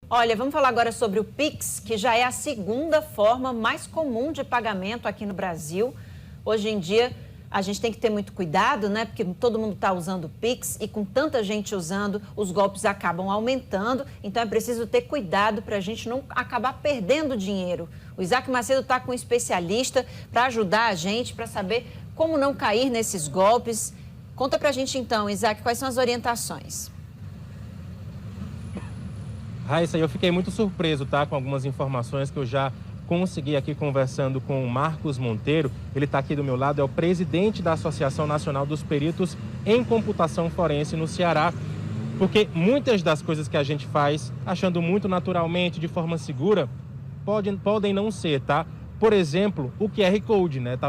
Olha, vamos falar agora sobre o Pix, que já é a segunda forma mais comum de pagamento aqui no Brasil. Hoje em dia, a gente tem que ter muito cuidado, né? Porque todo mundo está usando o Pix e com tanta gente usando, os golpes acabam aumentando. Então, é preciso ter cuidado para a gente não acabar perdendo dinheiro. O Isaac Macedo está com um especialista para ajudar a gente, para saber como não cair nesses golpes. Conta para a gente então, Isaac, quais são as orientações? Raíssa, eu fiquei muito surpreso, tá, com algumas informações que eu já consegui aqui conversando com o Marcos Monteiro. Ele está aqui do meu lado, é o presidente da Associação Nacional dos Peritos em Computação Forense no Ceará. Porque muitas das coisas que a gente faz, achando muito naturalmente, de forma segura, podem não ser, tá? Por exemplo, o QR Code, né?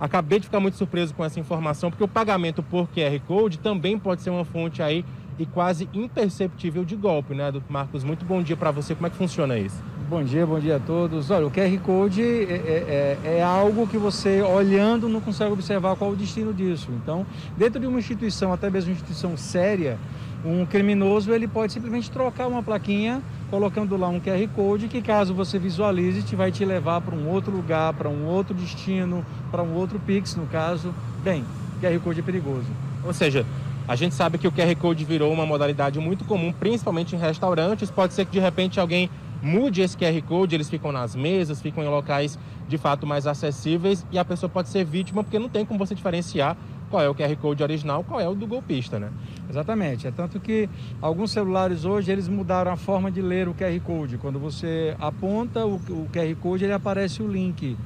Acabei de ficar muito surpreso com essa informação, porque o pagamento por QR Code também pode ser uma fonte aí e quase imperceptível de golpe, né, Marcos? Muito bom dia para você. Como é que funciona isso? Bom dia a todos. Olha, o QR Code é algo que você, olhando, não consegue observar qual é o destino disso. Então, dentro de uma instituição, até mesmo uma instituição séria, um criminoso ele pode simplesmente trocar uma plaquinha, colocando lá um QR Code, que caso você visualize, vai te levar para um outro lugar, para um outro destino, para um outro Pix, no caso. Bem, QR Code é perigoso. Ou seja, a gente sabe que o QR Code virou uma modalidade muito comum, principalmente em restaurantes. Pode ser que de repente alguém mude esse QR Code, eles ficam nas mesas, ficam em locais de fato mais acessíveis e a pessoa pode ser vítima porque não tem como você diferenciar qual é o QR Code original, qual é o do golpista, né? Exatamente, é tanto que alguns celulares hoje eles mudaram a forma de ler o QR Code. Quando você aponta o QR Code, ele aparece o link,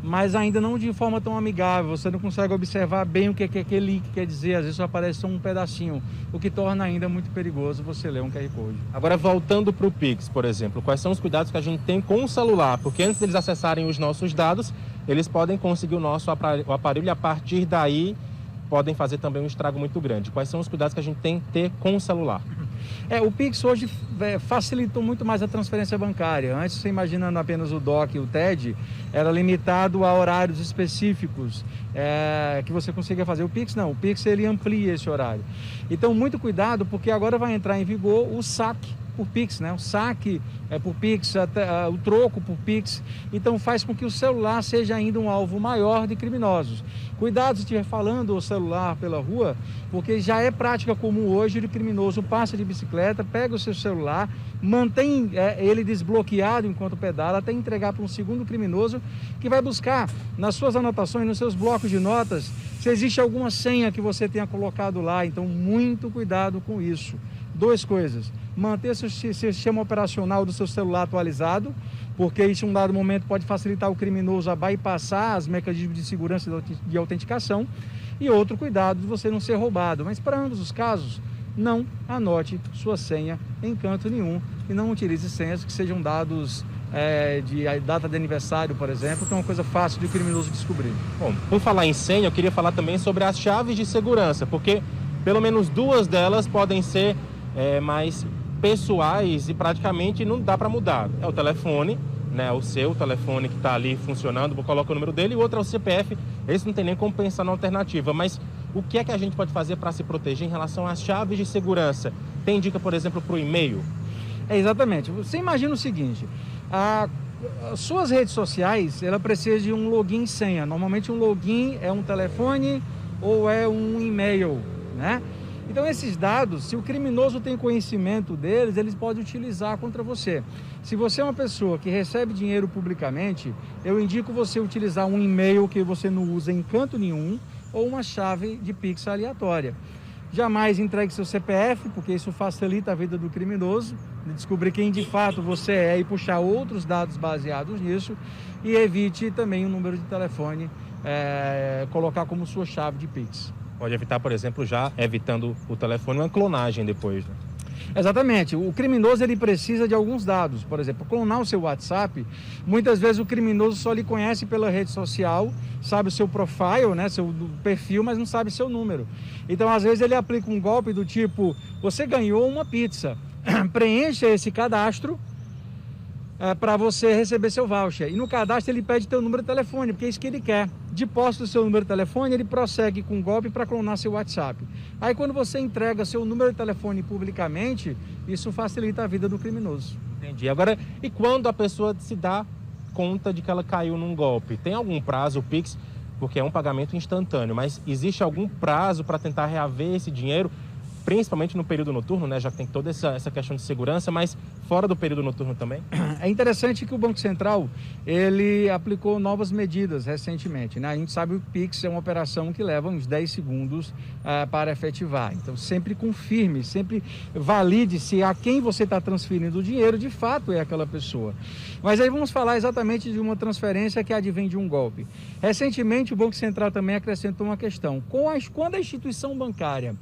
mas ainda não de forma tão amigável, você não consegue observar bem o que aquele link quer dizer, às vezes só aparece só um pedacinho, o que torna ainda muito perigoso você ler um QR Code. Agora, voltando para o Pix, por exemplo, quais são os cuidados que a gente tem com o celular? Porque antes deles acessarem os nossos dados, eles podem conseguir o nosso aparelho e a partir daí podem fazer também um estrago muito grande. Quais são os cuidados que a gente tem que ter com o celular? O Pix hoje facilitou muito mais a transferência bancária. Antes, você imaginando apenas o DOC e o TED, era limitado a horários específicos que você conseguia fazer. O Pix não, o Pix ele amplia esse horário. Então, muito cuidado, porque agora vai entrar em vigor o saque por Pix, né? O saque por Pix, o troco por Pix. Então, faz com que o celular seja ainda um alvo maior de criminosos. Cuidado se estiver falando o celular pela rua, porque já é prática comum hoje o criminoso passa de bicicleta, pega o seu celular, mantém ele desbloqueado enquanto pedala, até entregar para um segundo criminoso que vai buscar nas suas anotações, nos seus blocos de notas, se existe alguma senha que você tenha colocado lá. Então, muito cuidado com isso. Duas coisas: manter seu sistema operacional do seu celular atualizado, porque isso em um dado momento pode facilitar o criminoso a bypassar as mecanismos de segurança de autenticação, e outro cuidado de você não ser roubado. Mas para ambos os casos, não anote sua senha em canto nenhum e não utilize senhas que sejam dados de data de aniversário, por exemplo, que é uma coisa fácil de o criminoso descobrir. Bom, por falar em senha, eu queria falar também sobre as chaves de segurança, porque pelo menos duas delas podem ser mais pessoais e praticamente não dá para mudar. É o telefone, né, o seu telefone que está ali funcionando, vou colocar o número dele, e o outro é o CPF. Esse não tem nem como pensar na alternativa, mas o que é que a gente pode fazer para se proteger em relação às chaves de segurança? Tem dica, por exemplo, para o e-mail? Exatamente. Você imagina o seguinte: as suas redes sociais, ela precisa de um login e senha. Normalmente um login é um telefone ou é um e-mail, né? Então, esses dados, se o criminoso tem conhecimento deles, eles podem utilizar contra você. Se você é uma pessoa que recebe dinheiro publicamente, eu indico você utilizar um e-mail que você não usa em canto nenhum ou uma chave de Pix aleatória. Jamais entregue seu CPF, porque isso facilita a vida do criminoso, de descobrir quem de fato você é e puxar outros dados baseados nisso. E evite também o número de telefone, colocar como sua chave de Pix. Pode evitar, por exemplo, já evitando o telefone, uma clonagem depois, né? Exatamente. O criminoso ele precisa de alguns dados. Por exemplo, clonar o seu WhatsApp, muitas vezes o criminoso só lhe conhece pela rede social, sabe o seu profile, né, seu perfil, mas não sabe seu número. Então, às vezes, ele aplica um golpe do tipo: você ganhou uma pizza, preencha esse cadastro para você receber seu voucher. E no cadastro ele pede teu número de telefone, porque é isso que ele quer. De posse do seu número de telefone, ele prossegue com um golpe para clonar seu WhatsApp. Aí quando você entrega seu número de telefone publicamente, isso facilita a vida do criminoso. Entendi. Agora, e quando a pessoa se dá conta de que ela caiu num golpe? Tem algum prazo, o Pix, porque é um pagamento instantâneo, mas existe algum prazo para tentar reaver esse dinheiro? Principalmente no período noturno, né? Já que tem toda essa questão de segurança, mas fora do período noturno também? É interessante que o Banco Central, ele aplicou novas medidas recentemente, né? A gente sabe que o Pix é uma operação que leva uns 10 segundos para efetivar. Então, sempre confirme, sempre valide se a quem você está transferindo o dinheiro, de fato, é aquela pessoa. Mas aí vamos falar exatamente de uma transferência que advém de um golpe. Recentemente, o Banco Central também acrescentou uma questão. Quando a instituição bancária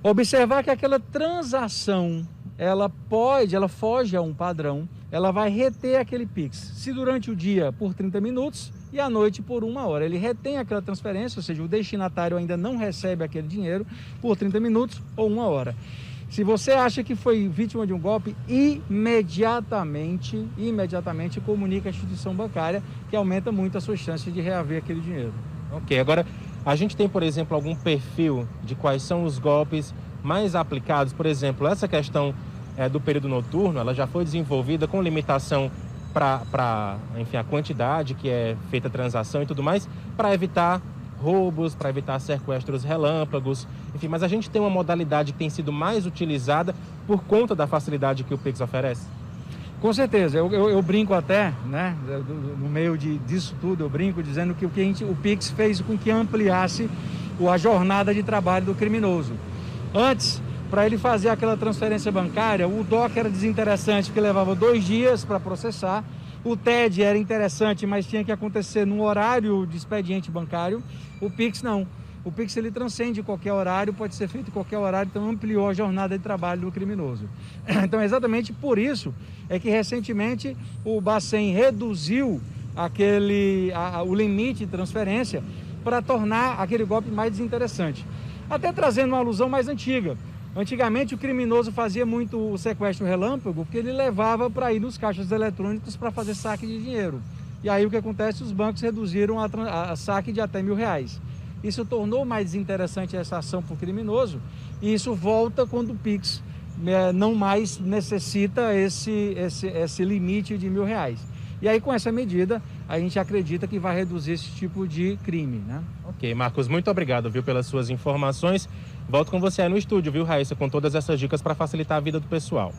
observar que aquela transação, ela foge a um padrão, ela vai reter aquele Pix. Se durante o dia por 30 minutos e à noite por 1 hora. Ele retém aquela transferência, ou seja, o destinatário ainda não recebe aquele dinheiro por 30 minutos ou 1 hora. Se você acha que foi vítima de um golpe, imediatamente comunica a instituição bancária, que aumenta muito a sua chance de reaver aquele dinheiro. Ok, agora a gente tem, por exemplo, algum perfil de quais são os golpes mais aplicados? Por exemplo, essa questão do período noturno, ela já foi desenvolvida com limitação para, enfim, a quantidade que é feita a transação e tudo mais, para evitar roubos, para evitar sequestros relâmpagos, enfim, mas a gente tem uma modalidade que tem sido mais utilizada por conta da facilidade que o Pix oferece? Com certeza, eu brinco até, né, no meio disso tudo, eu brinco dizendo que o Pix fez com que ampliasse a jornada de trabalho do criminoso. Antes, para ele fazer aquela transferência bancária, o DOC era desinteressante, porque levava 2 dias para processar, o TED era interessante, mas tinha que acontecer no horário de expediente bancário, o Pix não. O Pix ele transcende qualquer horário, pode ser feito em qualquer horário, então ampliou a jornada de trabalho do criminoso. Então, exatamente por isso é que recentemente o Bacen reduziu o limite de transferência para tornar aquele golpe mais desinteressante. Até trazendo uma alusão mais antiga. Antigamente o criminoso fazia muito o sequestro relâmpago, porque ele levava para ir nos caixas eletrônicos para fazer saque de dinheiro. E aí o que acontece? Os bancos reduziram a saque de até R$1.000. Isso tornou mais desinteressante essa ação para o criminoso e isso volta quando o Pix não mais necessita esse limite de R$1.000. E aí com essa medida a gente acredita que vai reduzir esse tipo de crime, né? Ok, Marcos, muito obrigado, viu, pelas suas informações. Volto com você aí no estúdio, viu, Raíssa, com todas essas dicas para facilitar a vida do pessoal.